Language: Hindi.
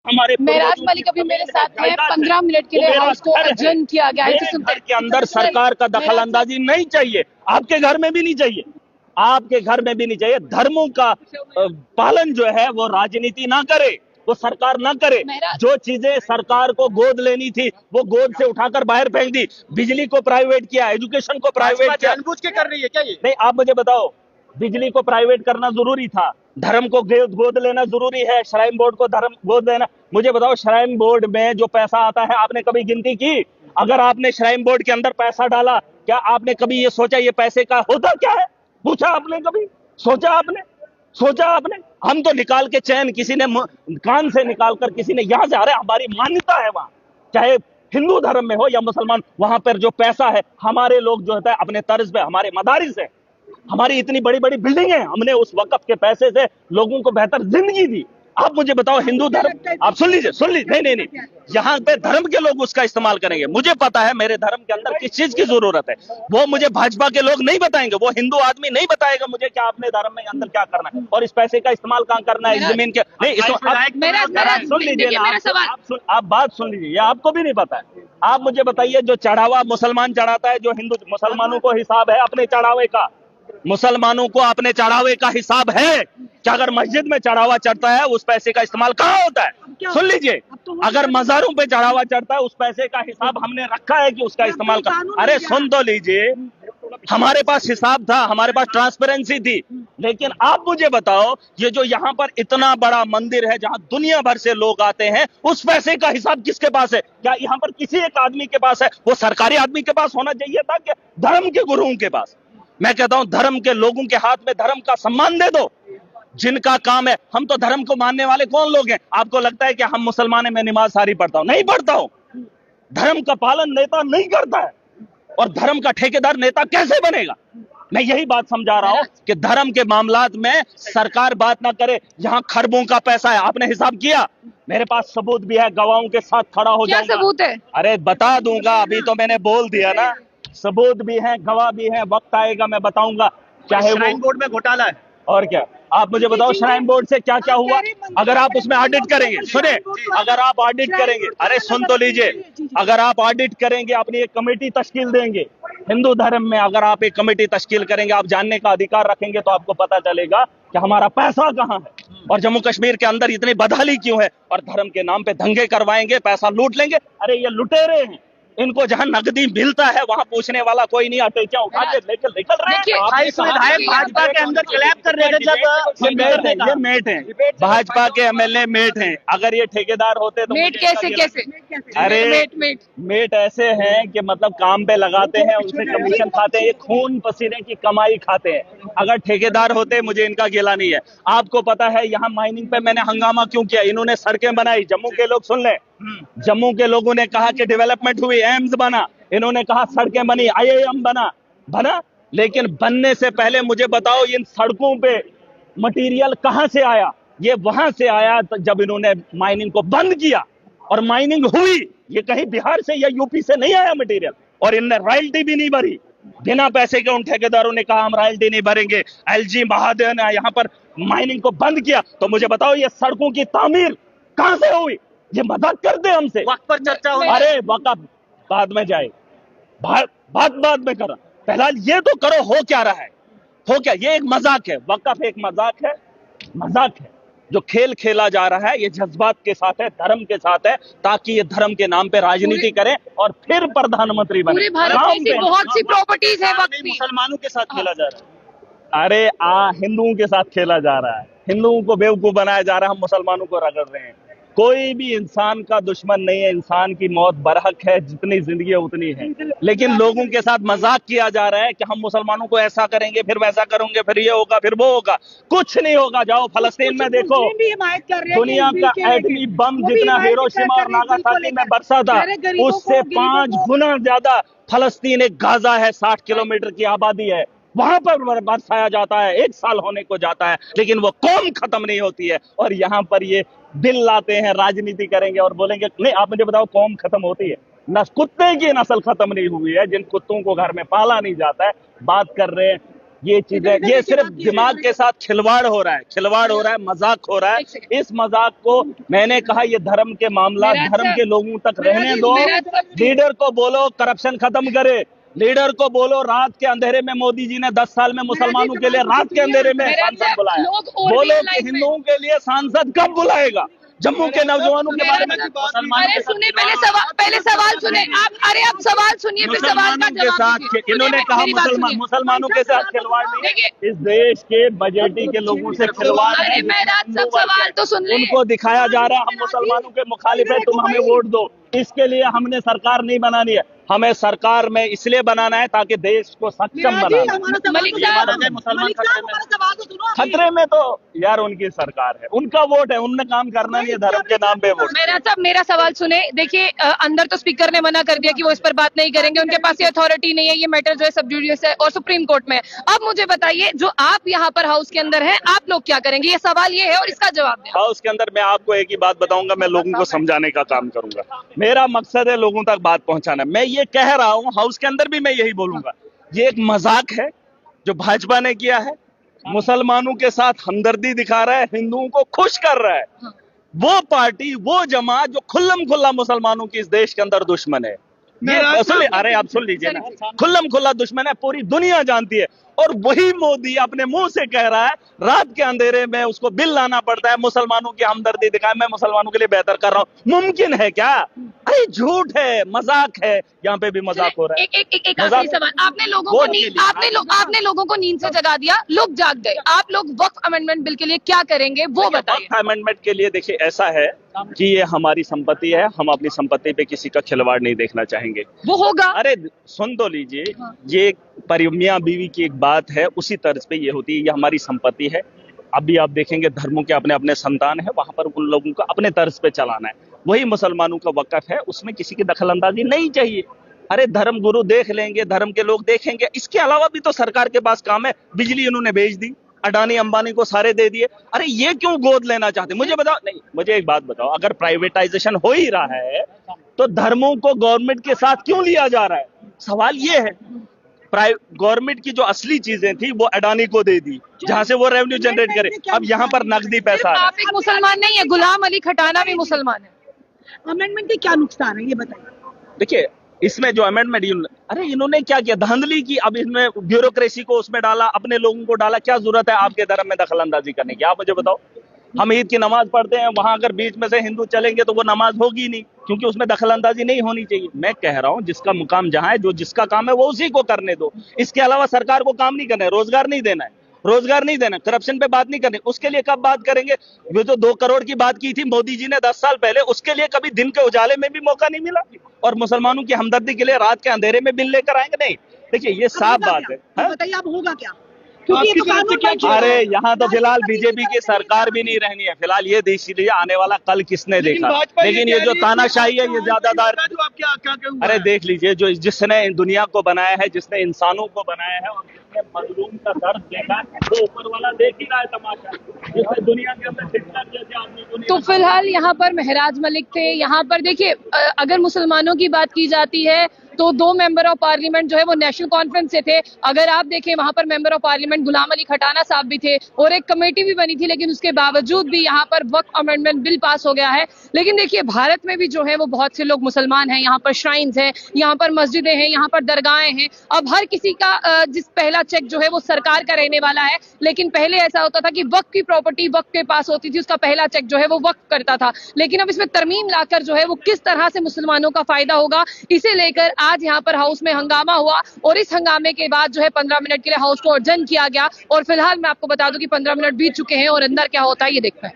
हमारे मेराज मलिक अभी मेरे साथ हैं। 15 मिनट के लिए हाउस को adjourn किया गया है। तो घर के अंदर सरकार का दखल अंदाजी नहीं चाहिए, आपके घर में भी नहीं चाहिए, आपके घर में भी नहीं चाहिए। धर्मों का पालन जो है वो राजनीति ना करे, वो सरकार ना करे। जो चीजें सरकार को गोद लेनी थी वो गोद से उठाकर बाहर फेंक दी। बिजली को प्राइवेट किया, एजुकेशन को प्राइवेट किया। जानबूझ के कर रही है क्या ये? नहीं, आप मुझे बताओ, बिजली को प्राइवेट करना जरूरी था, धर्म को गोद लेना जरूरी है, श्राइन बोर्ड को धर्म गोद लेना। मुझे बताओ, श्राइन बोर्ड में जो पैसा आता है आपने कभी गिनती की? अगर आपने श्राइन बोर्ड के अंदर पैसा डाला, क्या आपने कभी ये सोचा ये पैसे का होता क्या है? पूछा आपने कभी? सोचा आपने? सोचा आपने? हम तो निकाल के चैन, किसी ने कान से निकाल कर किसी ने यहां से, अरे हमारी मान्यता है वहां, चाहे हिंदू धर्म में हो या मुसलमान, वहां पर जो पैसा है हमारे लोग जो होता है अपने तर्ज पे, हमारे मदारिस है, हमारी इतनी बड़ी बड़ी बिल्डिंग है, हमने उस वक़्फ़ के पैसे से लोगों को बेहतर जिंदगी दी। आप मुझे बताओ, हिंदू धर्म, आप सुन लीजिए, नहीं, यहाँ पे धर्म के लोग उसका इस्तेमाल करेंगे। मुझे पता है मेरे धर्म के अंदर किस चीज की जरूरत है, वो मुझे भाजपा के लोग नहीं बताएंगे, वो हिंदू आदमी नहीं बताएगा मुझे कि आपने धर्म में अंदर क्या करना है और इस पैसे का इस्तेमाल कहाँ करना है, इस जमीन के नहीं। सुन लीजिए ना, आप बात सुन लीजिए, ये आपको भी नहीं पता है। आप मुझे बताइए, जो चढ़ावा मुसलमान चढ़ाता है, जो हिंदू, मुसलमानों को हिसाब है अपने चढ़ावे का, मुसलमानों को अपने चढ़ावे का हिसाब है कि अगर मस्जिद में चढ़ावा चढ़ता है उस पैसे का इस्तेमाल कहाँ होता है? सुन लीजिए, अगर मज़ारों पे चढ़ावा चढ़ता है उस पैसे का हिसाब हमने रखा है कि उसका इस्तेमाल कर, अरे सुन तो लीजिए, हमारे पास हिसाब था, हमारे पास ट्रांसपेरेंसी थी। लेकिन आप मुझे बताओ, ये जो यहाँ पर इतना बड़ा मंदिर है जहाँ दुनिया भर से लोग आते हैं, उस पैसे का हिसाब किसके पास है? क्या यहाँ पर किसी एक आदमी के पास है? वो सरकारी आदमी के पास होना चाहिए था कि धर्म के गुरुओं के पास? मैं कहता हूं, धर्म के लोगों के हाथ में धर्म का सम्मान दे दो, जिनका काम है। हम तो धर्म को मानने वाले कौन लोग हैं? आपको लगता है कि हम मुसलमान हैं, मैं नमाज सारी पढ़ता हूं? नहीं पढ़ता हूं। धर्म का पालन नेता नहीं करता है, और धर्म का ठेकेदार नेता कैसे बनेगा? मैं यही बात समझा रहा हूं कि धर्म के मामलात में सरकार बात ना करे। यहां खरबों का पैसा है, आपने हिसाब किया? मेरे पास सबूत भी है, गवाहों के साथ खड़ा हो जाऊंगा। क्या सबूत है? अरे बता दूंगा, अभी तो मैंने बोल दिया ना, सबूत भी हैं, गवाह भी हैं, वक्त आएगा मैं बताऊंगा। चाहे श्राइन बोर्ड में घोटाला है और क्या। आप मुझे बताओ, श्राइन बोर्ड से क्या क्या हुआ? अगर आप उसमें ऑडिट करेंगे, सुने, अगर आप ऑडिट करेंगे, अरे सुन तो लीजिए, अगर आप ऑडिट करेंगे, अपनी एक कमेटी तश्कील देंगे हिंदू धर्म में, अगर आप एक कमेटी तश्कील करेंगे, आप जानने का अधिकार रखेंगे, तो आपको पता चलेगा कि हमारा पैसा कहाँ है और जम्मू कश्मीर के अंदर इतनी बदहाली क्यों है। और धर्म के नाम पे दंगे करवाएंगे, पैसा लूट लेंगे। अरे ये लुटेरे हैं, इनको जहां नकदी मिलता है वहां पूछने वाला कोई नहीं, अटैचा उठा के लेकर निकल रहे हैं। विधायक भाजपा के अंदर क्लैप कर रहे थे जब ये मेट हैं, भाजपा के एमएलए मेट हैं। अगर ये ठेकेदार होते तो मेट कैसे? अरे मेट ऐसे हैं कि मतलब काम पे लगाते हैं, उनसे कमीशन खाते हैं, ये खून पसीने की कमाई खाते हैं। अगर ठेकेदार होते, मुझे इनका गिला नहीं है। आपको पता है यहाँ माइनिंग पे मैंने हंगामा क्यों किया? इन्होंने सड़कें बनाई, जम्मू के लोग सुन लें, जम्मू के लोगों ने कहा कि डेवलपमेंट हुई, एम्स बना, इन्होंने कहा सड़कें बनी, आईआईएम बना। लेकिन बनने से पहले मुझे बताओ, इन सड़कों पे मटेरियल कहां से आया? ये वहां से आया जब इन्होंने माइनिंग को बंद किया, और माइनिंग हुई। ये कहीं बिहार से या यूपी से नहीं आया मटेरियल, और इनने रॉयल्टी भी नहीं भरी। बिना पैसे के उन ठेकेदारों ने कहा हम रॉयल्टी नहीं भरेंगे। एलजी महादेव ने यहाँ पर माइनिंग को बंद किया। तो मुझे बताओ, ये सड़कों की तामीर कहां से हुई? ये मदद करते हमसे। वक्त पर चर्चा हो, अरे वक्त बाद में जाए, बाद में करो, फिलहाल ये तो करो। हो क्या रहा है? हो क्या? ये एक मजाक है, वक्फ एक मजाक है जो खेल खेला जा रहा है। ये जज्बात के साथ है, धर्म के साथ है, ताकि ये धर्म के नाम पे राजनीति करें और फिर प्रधानमंत्री बने। पूरे भारत में ऐसी बहुत सी प्रॉपर्टीज है वक्त की। मुसलमानों के साथ खेला जा रहा है। अरे हिंदुओं के साथ खेला जा रहा है, हिंदुओं को बेवकूफ बनाया जा रहा है, हम मुसलमानों को रगड़ रहे हैं। कोई भी इंसान का दुश्मन नहीं है, इंसान की मौत बरहक है, जितनी जिंदगी है उतनी है। लेकिन लोगों के साथ मजाक किया जा रहा है कि हम मुसलमानों को ऐसा करेंगे, फिर वैसा करेंगे, फिर ये होगा, फिर वो होगा। कुछ नहीं होगा। जाओ फलस्तीन में देखो, दुनिया का एटमी बम जितना हिरोशिमा और नागासाकी में बरसा था, उससे 5 गुना ज्यादा फलस्तीन एक गाजा है, 60 किलोमीटर की आबादी है, वहां पर बरसाया जाता है, 1 साल होने को जाता है, लेकिन वो कौम खत्म नहीं होती है। और यहाँ पर ये बिल लाते हैं, राजनीति करेंगे और बोलेंगे नहीं। आप मुझे बताओ, कौम खत्म होती है? कुत्ते की नस्ल खत्म नहीं हुई है, जिन कुत्तों को घर में पाला नहीं जाता है। बात कर रहे हैं ये चीजें, ये सिर्फ दिमाग के साथ खिलवाड़ हो रहा है, मजाक हो रहा है। इस मजाक को मैंने कहा, ये धर्म के मामला धर्म के लोगों तक रहने दो। लीडर को बोलो करप्शन खत्म करे, लीडर को बोलो रात के अंधेरे में मोदी जी ने 10 साल में मुसलमानों के लिए रात के अंधेरे में सांसद बुलाया। बोलो कि हिंदुओं के लिए सांसद कब बुलाएगा? जम्मू के नौजवानों के बारे में। अरे सुनिए, पहले सवाल सुने आप। अरे आप सवाल सुनिए, फिर सवाल का के साथ इन्होंने कहा मुसलमानों के साथ खिलवाड़ नहीं, इस देश के बजटी के लोगों से खिलवाड़ है। अरे मेहराज सब सवाल तो सुन ले। उनको दिखाया जा रहा है हम मुसलमानों के मुखालिफ है, तुम हमें वोट दो। इसके लिए हमने सरकार नहीं बनानी है, हमें सरकार में इसलिए बनाना है ताकि देश को सक्षम बनाना है। मुसलमान खतरे में तो यार उनकी सरकार है, उनका वोट है, उनने काम करना नहीं है धर्म के नाम पे वोट। मेरा सवाल सुने। देखिए अंदर तो स्पीकर ने मना कर दिया कि वो इस पर बात नहीं करेंगे, उनके पास ये अथॉरिटी नहीं है, ये मैटर जो है सब जुडिशियल है और सुप्रीम कोर्ट में है। अब मुझे बताइए, जो आप यहाँ पर हाउस के अंदर हैं, आप लोग क्या करेंगे? ये सवाल ये है और इसका जवाब दें। हाउस के अंदर मैं आपको एक ही बात बताऊंगा, मैं लोगों को समझाने का काम करूंगा। मेरा मकसद है लोगों तक बात पहुंचाना। मैं ये कह रहा हूँ, हाउस के अंदर भी मैं यही बोलूंगा, ये एक मजाक है जो भाजपा ने किया है। मुसलमानों के साथ हमदर्दी दिखा रहा है, हिंदुओं को खुश कर रहा है। वो पार्टी, वो जमात जो खुल्लम खुल्ला मुसलमानों की इस देश के अंदर दुश्मन है। अरे आप सुन लीजिए ना, खुल्लम खुल्ला दुश्मन है, पूरी दुनिया जानती है। और वही मोदी अपने मुंह से कह रहा है, रात के अंधेरे में उसको बिल लाना पड़ता है, मुसलमानों की हमदर्दी दिखाए, मैं मुसलमानों के लिए बेहतर कर रहा हूँ। मुमकिन है क्या? अरे झूठ है, मजाक है, यहाँ पे भी मजाक हो रहा है। एक आखिरी सवाल। आपने लोगों को नींद से जगा दिया, लोग जाग गए। आप लोग वक्फ अमेंडमेंट बिल के लिए क्या करेंगे वो बताइए। वक्फ अमेंडमेंट के लिए देखिए, ऐसा है कि ये हमारी संपत्ति है, हम अपनी संपत्ति पे किसी का खिलवाड़ नहीं देखना चाहेंगे। वो होगा। अरे सुन तो लीजिए, ये मियां बीवी की एक बात है, उसी तर्ज पे ये होती है। ये हमारी संपत्ति है। अभी आप देखेंगे धर्मों के अपने अपने संतान है, वहां पर उन लोगों को अपने तर्ज पे चलाना है। वही मुसलमानों का वक़्फ़ है, उसमें किसी की दखलंदाजी नहीं चाहिए। अरे धर्म गुरु देख लेंगे, धर्म के लोग देखेंगे। इसके अलावा भी तो सरकार के पास काम है। बिजली इन्होंने बेच दी, अडानी अंबानी को सारे दे दिए। अरे ये क्यों गोद लेना चाहते? मुझे बताओ। नहीं, मुझे एक बात बताओ, अगर प्राइवेटाइजेशन हो ही रहा है तो धर्मों को गवर्नमेंट के साथ क्यों लिया जा रहा है? सवाल ये है। गवर्नमेंट की जो असली चीजें थी वो अडानी को दे दी, जहां से वो रेवेन्यू जनरेट करे। अब यहाँ पर नकदी पैसा। आप एक मुसलमान नहीं है, गुलाम अली खटाना भी मुसलमान है। अमेंडमेंट के क्या नुकसान है ये बताइए। देखिए, इसमें जो अमेंडमेंट, अरे इन्होंने क्या किया? धांधली की। अब इसमें ब्यूरोक्रेसी को उसमें डाला, अपने लोगों को डाला। क्या जरूरत है आपके धर्म में दखलंदाजी करने की? आप मुझे बताओ। हम ईद की नमाज पढ़ते हैं, वहां अगर बीच में से हिंदू चलेंगे तो वो नमाज होगी नहीं, क्योंकि उसमें दखलंदाजी नहीं होनी चाहिए। मैं कह रहा हूं, जिसका मुकाम जहां है, जो जिसका काम है वो उसी को करने दो। इसके अलावा सरकार को काम नहीं करना है, रोजगार नहीं देना है, करप्शन पे बात नहीं करनी। उसके लिए कब बात करेंगे? वो जो 2 करोड़ की बात की थी मोदी जी ने 10 साल पहले, उसके लिए कभी दिन के उजाले में भी मौका नहीं मिला। और मुसलमानों की हमदर्दी के लिए रात के अंधेरे में बिल लेकर आएंगे? नहीं। देखिए, ये साफ बात है। बताइए आप होगा क्या? अरे यहाँ तो फिलहाल बीजेपी की सरकार भी नहीं रहनी है फिलहाल। ये देश लिए आने वाला कल किसने देखा? लेकिन ये जो तानाशाही है, ये ज्यादातर। अरे देख लीजिए, जो जिसने दुनिया को बनाया है, जिसने इंसानों को बनाया है और जिसने मजलूम का दर्द देखा, वो ऊपर वाला देख ही रहा है तमाशा। जिसने दुनिया के अंदर हिटलर जैसे आदमी को। तो फिलहाल यहाँ पर महराज मलिक थे। यहाँ पर देखिए, अगर मुसलमानों की बात की जाती है तो 2 मेंबर ऑफ पार्लियामेंट जो है वो नेशनल कॉन्फ्रेंस से थे। अगर आप देखें, वहां पर member of parliament Ghulam Ali Khatana साहब भी थे और एक कमेटी भी बनी थी, लेकिन उसके बावजूद भी यहाँ पर वक्फ अमेंडमेंट बिल पास हो गया है। लेकिन देखिए, भारत में भी जो है वो बहुत से लोग मुसलमान हैं, यहाँ पर श्राइन्स हैं, यहाँ पर मस्जिदें हैं, यहाँ पर दरगाहें हैं। अब हर किसी का जिस पहला चेक जो है वो सरकार का रहने वाला है। लेकिन पहले ऐसा होता था कि वक्फ की प्रॉपर्टी वक्फ के पास होती थी, उसका पहला चेक जो है वो वक्फ करता था। लेकिन अब इसमें तरमीम लाकर जो है वो किस तरह से मुसलमानों का फायदा होगा, इसे लेकर आज यहाँ पर हाउस में हंगामा हुआ। और इस हंगामे के बाद जो है 15 मिनट के लिए हाउस को अडजर्न किया गया। और फिलहाल मैं आपको बता दूं कि 15 मिनट बीत चुके हैं और अंदर क्या होता है ये देखते हैं।